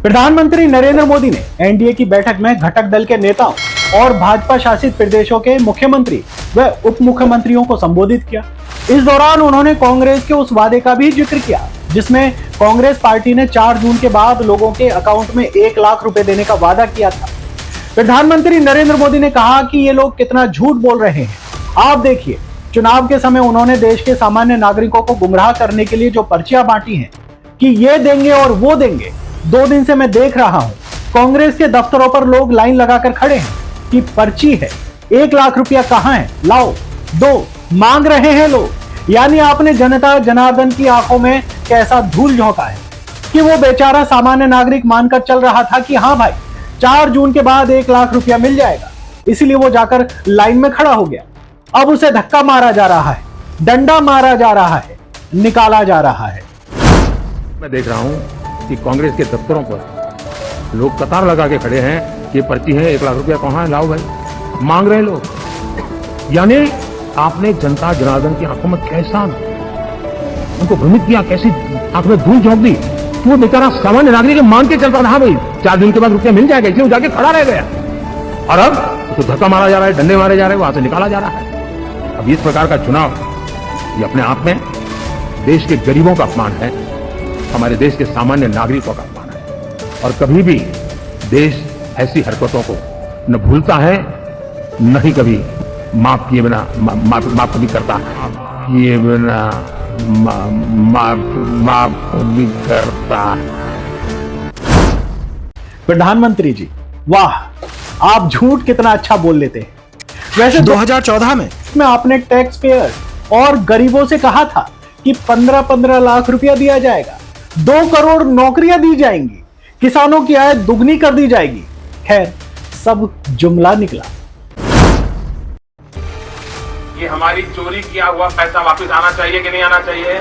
प्रधानमंत्री नरेंद्र मोदी ने एनडीए की बैठक में घटक दल के नेताओं और भाजपा शासित प्रदेशों के मुख्यमंत्री व उप मुख्यमंत्रियों को संबोधित किया। इस दौरान उन्होंने कांग्रेस के उस वादे का भी जिक्र किया जिसमें कांग्रेस पार्टी ने 4 जून के बाद लोगों के अकाउंट में 1 लाख रुपए देने का वादा किया था। प्रधानमंत्री नरेंद्र मोदी ने कहा कि ये लोग कितना झूठ बोल रहे हैं। आप देखिए, चुनाव के समय उन्होंने देश के सामान्य नागरिकों को गुमराह करने के लिए जो पर्चियां बांटी हैं कि ये देंगे और वो देंगे, 2 दिन से मैं देख रहा हूं कांग्रेस के दफ्तरों पर लोग लाइन लगाकर खड़े हैं कि पर्ची है, 1 लाख रुपया कहां है, लाओ दो, मांग रहे हैं लोग। यानी आपने जनता जनार्दन की आंखों में कैसा धूल झोंका है कि वो बेचारा सामान्य नागरिक मानकर चल रहा था कि हाँ भाई 4 जून के बाद 1 लाख रुपया मिल जाएगा, इसलिए वो जाकर लाइन में खड़ा हो गया। अब उसे धक्का मारा जा रहा है, डंडा मारा जा रहा है, निकाला जा रहा है। मैं देख रहा हूं कि कांग्रेस के दफ्तरों पर लोग कतार लगा के खड़े हैं कि पर्ची है, 1 लाख रुपया कहां है, लाओ भाई, मांग रहे हैं लोग। यानी आपने जनता जनार्दन की आंखों में कैसा उनको भ्रमित किया, कैसी आंख में धूल झोंक दी कि वो बेचारा सामान्य नागरिक मान के चलता रहा भाई 4 दिन के बाद रुपया मिल जाएगा, इसलिए वो जाके खड़ा रह गया। और अब उसको धक्का मारा जा रहा है, डंडे मारे जा रहे हैं, वहां से निकाला जा रहा है। अब इस प्रकार का चुनाव ये अपने आप में देश के गरीबों का अपमान है, हमारे देश के सामान्य नागरिकों का अपमान है। और कभी भी देश ऐसी हरकतों को न भूलता है, न ही कभी माफ किए बिना माफ कभी करता है, किए बिना माफ भी करता है। प्रधानमंत्री जी, वाह, आप झूठ कितना अच्छा बोल लेते हैं। वैसे 2014 में आपने टैक्स पेयर और गरीबों से कहा था कि 15-15 लाख रुपया दिया जाएगा, 2 करोड़ नौकरियां दी जाएंगी, किसानों की आय दुगनी कर दी जाएगी। खैर, सब जुमला निकला। ये हमारी चोरी किया हुआ पैसा वापस आना चाहिए कि नहीं आना चाहिए?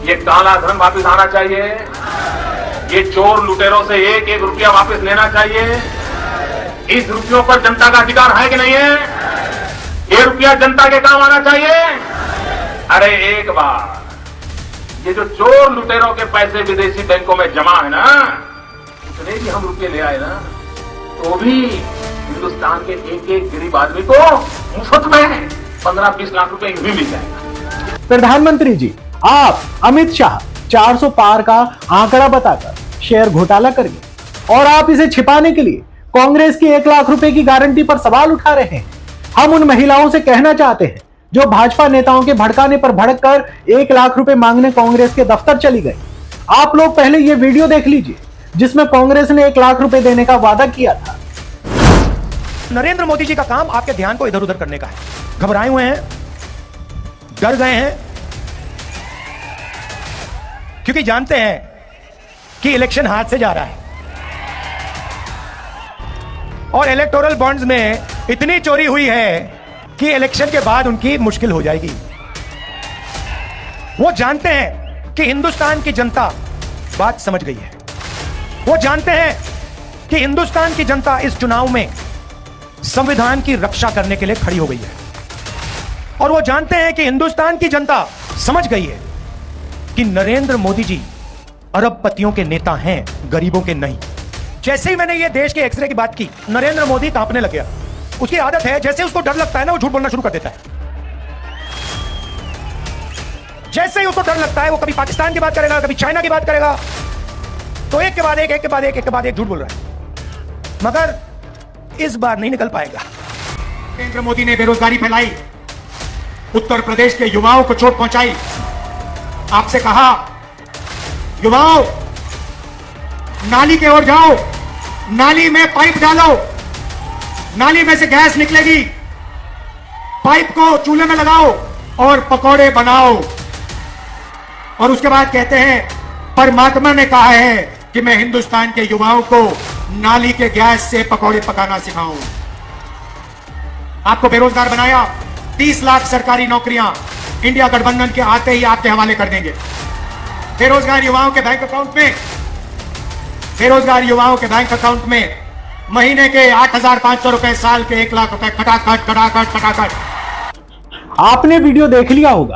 ये काला धन वापस आना चाहिए? ये चोर लुटेरों से 1-1 रुपया वापस लेना चाहिए? इस रुपयों पर जनता का अधिकार है कि नहीं है? ये रुपया जनता के काम आना चाहिए? अरे एक बार ये जो चोर लुटेरों के पैसे विदेशी बैंकों में जमा है ना, उतने भी हम रुपये ले आए ना, तो भी हिंदुस्तान के एक गरीब आदमी को मुफ्त में 15-20 लाख रुपए भी मिल जाएगा। प्रधानमंत्री जी, आप अमित शाह 400 पार का आंकड़ा बताकर शेयर घोटाला करिए और आप इसे छिपाने के लिए कांग्रेस की 1 लाख रुपए की गारंटी पर सवाल उठा रहे हैं। हम उन महिलाओं से कहना चाहते हैं जो भाजपा नेताओं के भड़काने पर भड़क कर 1 लाख रुपए मांगने कांग्रेस के दफ्तर चली गई। आप लोग पहले ये वीडियो देख लीजिए जिसमें कांग्रेस ने 1 लाख रुपए देने का वादा किया था। नरेंद्र मोदी जी का काम आपके ध्यान को इधर उधर करने का है। घबराए हुए हैं, डर गए हैं, क्योंकि जानते हैं कि इलेक्शन हाथ से जा रहा है और इलेक्टोरल बॉन्ड्स में इतनी चोरी हुई है कि इलेक्शन के बाद उनकी मुश्किल हो जाएगी। वो जानते हैं कि हिंदुस्तान की जनता बात समझ गई है। वो जानते हैं कि हिंदुस्तान की जनता इस चुनाव में संविधान की रक्षा करने के लिए खड़ी हो गई है और वो जानते हैं कि हिंदुस्तान की जनता समझ गई है कि नरेंद्र मोदी जी अरबपतियों के नेता हैं, गरीबों के नहीं। जैसे ही मैंने ये देश के एक्सरे की बात की, नरेंद्र मोदी कांपने लग गया। उसकी आदत है, जैसे उसको डर लगता है ना, वो झूठ बोलना शुरू कर देता है। जैसे ही उसको डर लगता है, वो कभी पाकिस्तान की बात करेगा, कभी चाइना की बात करेगा, तो एक के बाद एक झूठ बोल रहा है। मगर इस बार नहीं निकल पाएगा। नरेंद्र मोदी ने बेरोजगारी फैलाई, उत्तर प्रदेश के युवाओं को चोट पहुंचाई। आपसे कहा, युवाओं नाली की ओर जाओ, नाली में पाइप डालो, नाली में से गैस निकलेगी, पाइप को चूल्हे में लगाओ और पकौड़े बनाओ। और उसके बाद कहते हैं, परमात्मा ने कहा है कि मैं हिंदुस्तान के युवाओं को नाली के गैस से पकौड़े पकाना सिखाऊं। आपको बेरोजगार बनाया, 30 लाख सरकारी नौकरियां इंडिया गठबंधन के आते ही आपके हवाले कर देंगे। बेरोजगार युवाओं के बैंक अकाउंट में महीने के 8,500 रुपए, साल के 1 लाख रुपए खटाखट। आपने वीडियो देख लिया होगा।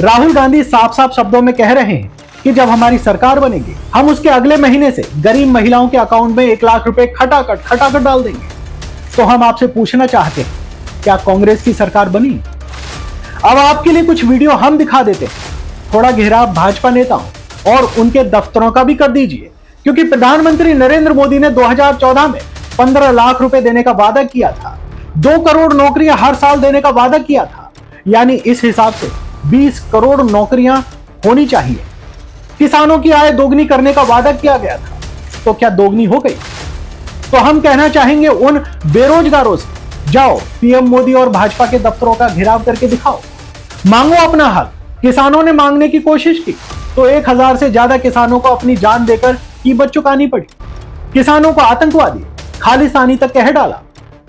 राहुल गांधी साफ साफ शब्दों में कह रहे हैं कि जब हमारी सरकार बनेगी हम उसके अगले महीने से गरीब महिलाओं के अकाउंट में 1 लाख रुपए खटाखट डाल देंगे। तो हम आपसे पूछना चाहते हैं, क्या कांग्रेस की सरकार बनी? अब आपके लिए कुछ वीडियो हम दिखा देते हैं। थोड़ा घेराव भाजपा नेताओं और उनके दफ्तरों का भी कर दीजिए, क्योंकि प्रधानमंत्री नरेंद्र मोदी ने 2014 में 15 लाख रुपए देने का वादा किया था, 2 करोड़ नौकरियां हर साल देने का वादा किया था। यानी इस हिसाब से 20 करोड़ नौकरियां होनी चाहिए। किसानों की आय दोगुनी करने का वादा किया गया था, तो क्या दोगुनी हो गई? तो हम कहना चाहेंगे उन बेरोजगारों से, जाओ पीएम मोदी और भाजपा के दफ्तरों का घेराव करके दिखाओ, मांगो अपना हक। किसानों ने मांगने की कोशिश की तो 1000 से ज्यादा किसानों को अपनी जान देकर कीमत चुकानी पड़ी। किसानों को आतंकवादी, खालिस्तानी तक कह डाला।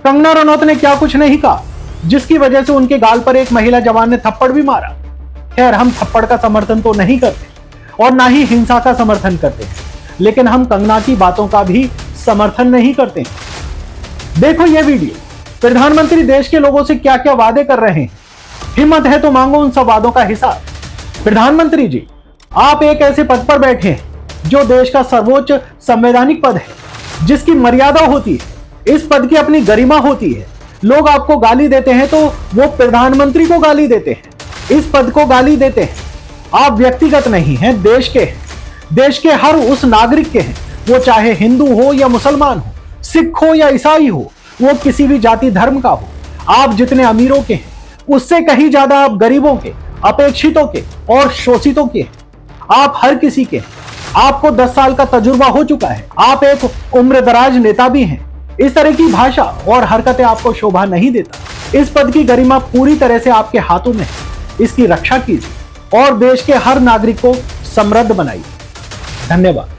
कंगना रनौत ने क्या कुछ नहीं कहा, जिसकी वजह से उनके गाल पर एक महिला जवान ने थप्पड़ भी मारा। खैर, हम थप्पड़ का समर्थन तो नहीं करते और ना ही हिंसा का समर्थन करते हैं, लेकिन हम कंगना की बातों का भी समर्थन नहीं करते हैं। देखो ये वीडियो, प्रधानमंत्री देश के लोगों से क्या क्या वादे कर रहे हैं। हिम्मत है तो मांगो उन सब वादों का हिसाब। प्रधानमंत्री जी, आप एक ऐसे पद पर बैठे हैं जो देश का सर्वोच्च संवैधानिक पद है, जिसकी मर्यादा होती है। इस पद की अपनी गरिमा होती है। लोग आपको गाली देते हैं तो वो प्रधानमंत्री को गाली देते हैं, इस पद को गाली देते हैं। आप व्यक्तिगत नहीं हैं, देश के हैं। देश के हर उस नागरिक के हैं, वो चाहे हिंदू हो या मुसलमान हो, सिख हो या ईसाई हो, वो किसी भी जाति धर्म का हो। आप जितने अमीरों के हैं उससे कहीं ज्यादा आप गरीबों के, अपेक्षितों के और शोषितों के हैं। आप हर किसी के हैं। आपको 10 साल का तजुर्बा हो चुका है। आप एक उम्रदराज नेता भी हैं। इस तरह की भाषा और हरकतें आपको शोभा नहीं देता। इस पद की गरिमा पूरी तरह से आपके हाथों में है। इसकी रक्षा कीजिए और देश के हर नागरिक को समृद्ध बनाइए। धन्यवाद।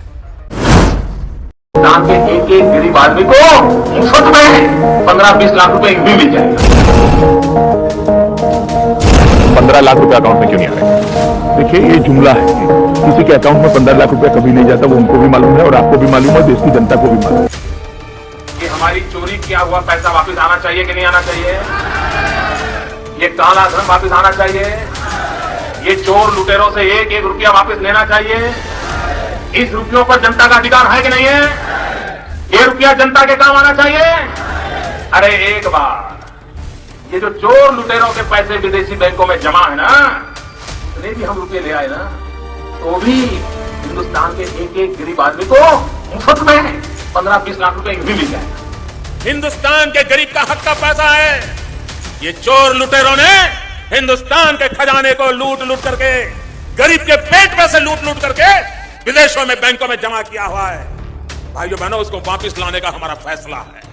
हिंदुस्तान के एक गरीब आदमी को मुफ्त में 15-20 लाख रुपए भी मिल जाएगा। 15 लाख रुपए अकाउंट में क्यों नहीं आ रहे? देखिए, ये जुमला है। किसी के अकाउंट में 15 लाख रुपए कभी नहीं जाता, वो उनको भी मालूम है और आपको भी मालूम है, देश की जनता को भी मालूम है। ये हमारी चोरी किया हुआ पैसा वापस आना चाहिए कि नहीं आना चाहिए? ये काला धन वापस आना चाहिए? ये चोर लुटेरों से 1-1 रुपया वापस लेना चाहिए? इस रुपयों पर जनता का अधिकार है कि नहीं है? ये रुपया जनता के काम आना चाहिए? अरे एक बार ये जो चोर लुटेरों के पैसे विदेशी बैंकों में जमा है ना, उतने भी हम रुपये ले आए ना, तो भी हिंदुस्तान के एक गरीब आदमी को मुफ्त में 15-20 लाख रुपए भी मिल जाए। हिंदुस्तान के गरीब का हक का पैसा है। ये चोर लुटेरों ने हिंदुस्तान के खजाने को लूट लूट करके, गरीब के पेट में से लूट लूट करके विदेशों में, बैंकों में जमा किया हुआ है। भाइयों बहनों, उसको वापस लाने का हमारा फैसला है।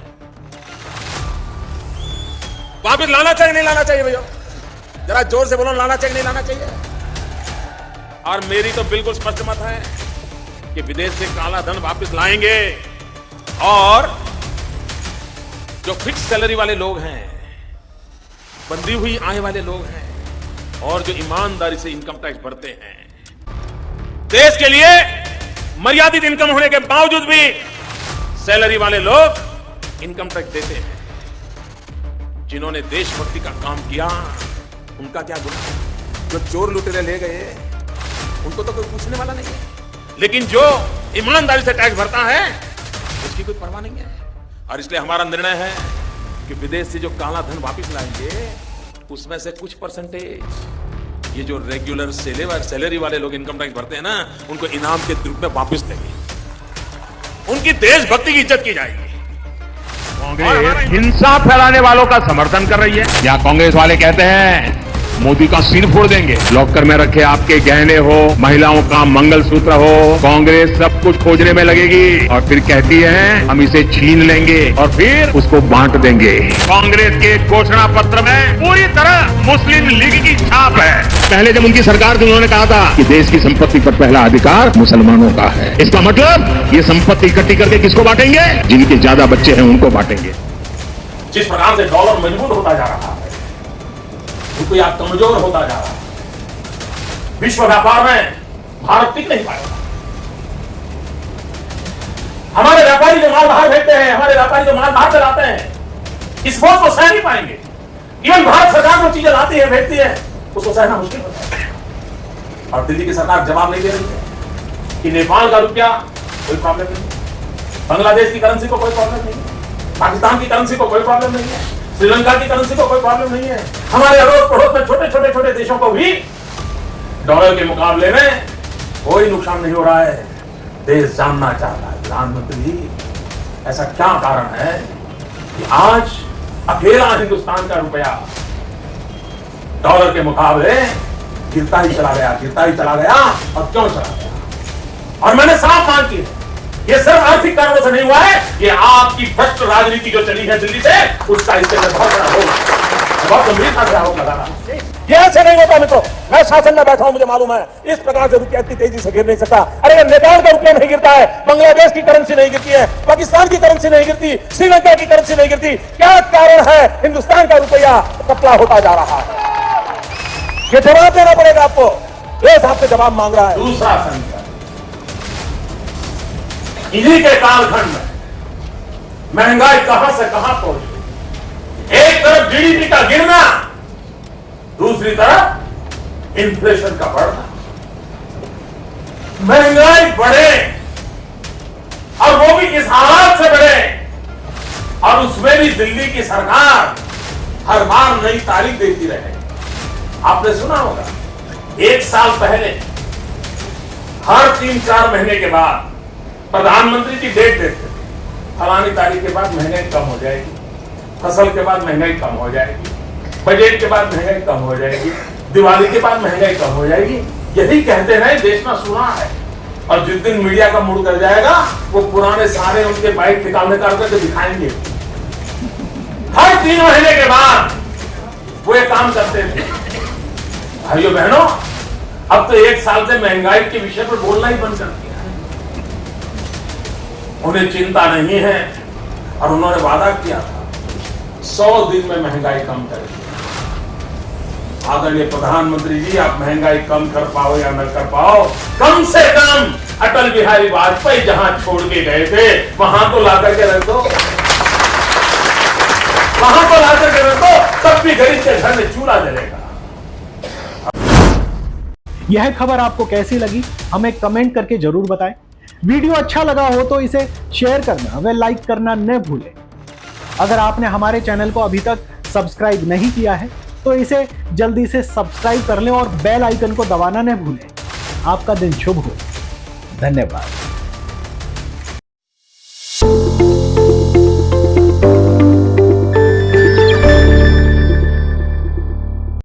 वापस लाना चाहिए नहीं लाना चाहिए? भैया जरा जोर से बोलो, लाना चाहिए नहीं लाना चाहिए? और मेरी तो बिल्कुल स्पष्ट मत है कि विदेश से काला धन वापस लाएंगे और जो फिक्स सैलरी वाले लोग हैं, बंधी हुई आय वाले लोग हैं और जो ईमानदारी से इनकम टैक्स भरते हैं, देश के लिए मर्यादित इनकम होने के बावजूद भी सैलरी वाले लोग इनकम टैक्स देते हैं। जिन्होंने देशभक्ति का काम किया उनका क्या गुनाह? जो चोर लुटेरे ले गए उनको तो कोई पूछने वाला नहीं है, लेकिन जो ईमानदारी से टैक्स भरता है उसकी कोई परवाह नहीं है। और इसलिए हमारा निर्णय है कि विदेश से जो काला धन वापस लाएंगे उसमें से कुछ परसेंटेज ये जो रेगुलर सैलरी वाले लोग इनकम टैक्स भरते हैं ना, उनको इनाम के रूप में वापस देंगे। उनकी देशभक्ति की इज्जत की जाएगी। कांग्रेस हिंसा फैलाने वालों का समर्थन कर रही है। या कांग्रेस वाले कहते हैं मोदी का सिर फोड़ देंगे। लॉकर में रखे आपके गहने हो, महिलाओं का मंगलसूत्र हो, कांग्रेस सब कुछ खोजने में लगेगी और फिर कहती है हम इसे छीन लेंगे और फिर उसको बांट देंगे। कांग्रेस के घोषणा पत्र में पूरी तरह मुस्लिम लीग की छाप है। पहले जब उनकी सरकार थी उन्होंने कहा था कि देश की संपत्ति पर पहला अधिकार मुसलमानों का है। इसका मतलब ये संपत्ति इकट्ठी करके किसको बांटेंगे? जिनके ज्यादा बच्चे हैं उनको बांटेंगे। जिस प्रकार से डॉलर मजबूत होता जा रहा है, रुपया कमजोर होता जा रहा है, विश्व व्यापार में भारत टिक नहीं पाएगा। हमारे व्यापारी जो माल बाहर भेजते हैं, हमारे व्यापारी जो माल बाहर से लाते हैं, इस बोझ को सह नहीं पाएंगे। इवन भारत सरकार जो चीजें लाती है, भेजती है, उसको सहना मुश्किल होता है और दिल्ली की सरकार जवाब नहीं दे रही है। कि नेपाल का रुपया कोई प्रॉब्लम नहीं है, बांग्लादेश की करेंसी को कोई प्रॉब्लम नहीं है, पाकिस्तान की करेंसी को कोई प्रॉब्लम नहीं है, श्रीलंका की करेंसी को कोई प्रॉब्लम नहीं है। हमारे अड़ोस पड़ोस में छोटे देशों को भी डॉलर के मुकाबले में कोई नुकसान नहीं हो रहा है। देश जानना चाहता है प्रधानमंत्री जी, ऐसा क्या कारण है कि आज अकेला हिंदुस्तान का रुपया डॉलर के मुकाबले गिरता ही चला गया और क्यों चला गया? और मैंने साफ बात की है, ये सिर्फ आर्थिक कारणों से नहीं हुआ है, ये आपकी भ्रष्ट राजनीति जो चली है दिल्ली से, उसका इसके अंदर बहुत बड़ा होगा, बहुत गंभीरता से आरोप लगा रहा है। ये ऐसे नहीं होता मित्रों, मैं शासन में बैठा हूं, मुझे मालूम है इस प्रकार से रुपया इतनी तेजी से गिर नहीं सकता। अरे नेपाल का रुपया नहीं गिरता है, बांग्लादेश की करेंसी नहीं गिरती है, पाकिस्तान की करेंसी नहीं गिरती, श्रीलंका की करेंसी नहीं गिरती। क्या कारण है हिंदुस्तान का रुपया पतला होता जा रहा है? ये जवाब देना पड़ेगा आपको, देश आपसे जवाब मांग रहा है। दूसरा संकट इन्हीं के कालखंड में महंगाई कहां से कहां पहुंच गई। एक तरफ जीडीपी का गिरना, दूसरी तरफ इन्फ्लेशन का बढ़ना। महंगाई बढ़े और वो भी इस हालात से बढ़े, और उसमें भी दिल्ली की सरकार हर बार नई तारीख देती रहे। आपने सुना होगा, एक साल पहले हर 3-4 महीने के बाद प्रधानमंत्री की डेट देते थे, फलानी तारीख के बाद महंगाई कम हो जाएगी, फसल के बाद महंगाई कम हो जाएगी, बजट के बाद महंगाई कम हो जाएगी, दिवाली के बाद महंगाई कम हो जाएगी। यही कहते रहे, देश में सुना है। और जिस दिन मीडिया का मूड कर जाएगा, वो पुराने सारे उनके बाइक निकालने करके दिखाएंगे। हर 3 महीने के बाद वो ये काम करते थे। भाइयों बहनों, अब तो 1 साल से महंगाई के विषय पर बोलना ही बंद कर दिया। उन्हें चिंता नहीं है, और उन्होंने वादा किया था 100 दिन में महंगाई कम करेंगे। आदरणीय प्रधानमंत्री जी, आप महंगाई कम कर पाओ या न कर पाओ, कम से कम अटल बिहारी वाजपेयी जहां छोड़ के गए थे, वहां तो ला करके रख दो, वहां तो ला करके रख दो, तब भी गरीब के घर में चूल्हा जलेगा। यह खबर आपको कैसी लगी, हमें कमेंट करके जरूर बताएं। वीडियो अच्छा लगा हो तो इसे शेयर करना व लाइक करना न भूलें। अगर आपने हमारे चैनल को अभी तक सब्सक्राइब नहीं किया है तो इसे जल्दी से सब्सक्राइब कर लें और बेल आइकन को दबाना न भूलें। आपका दिन शुभ हो। धन्यवाद।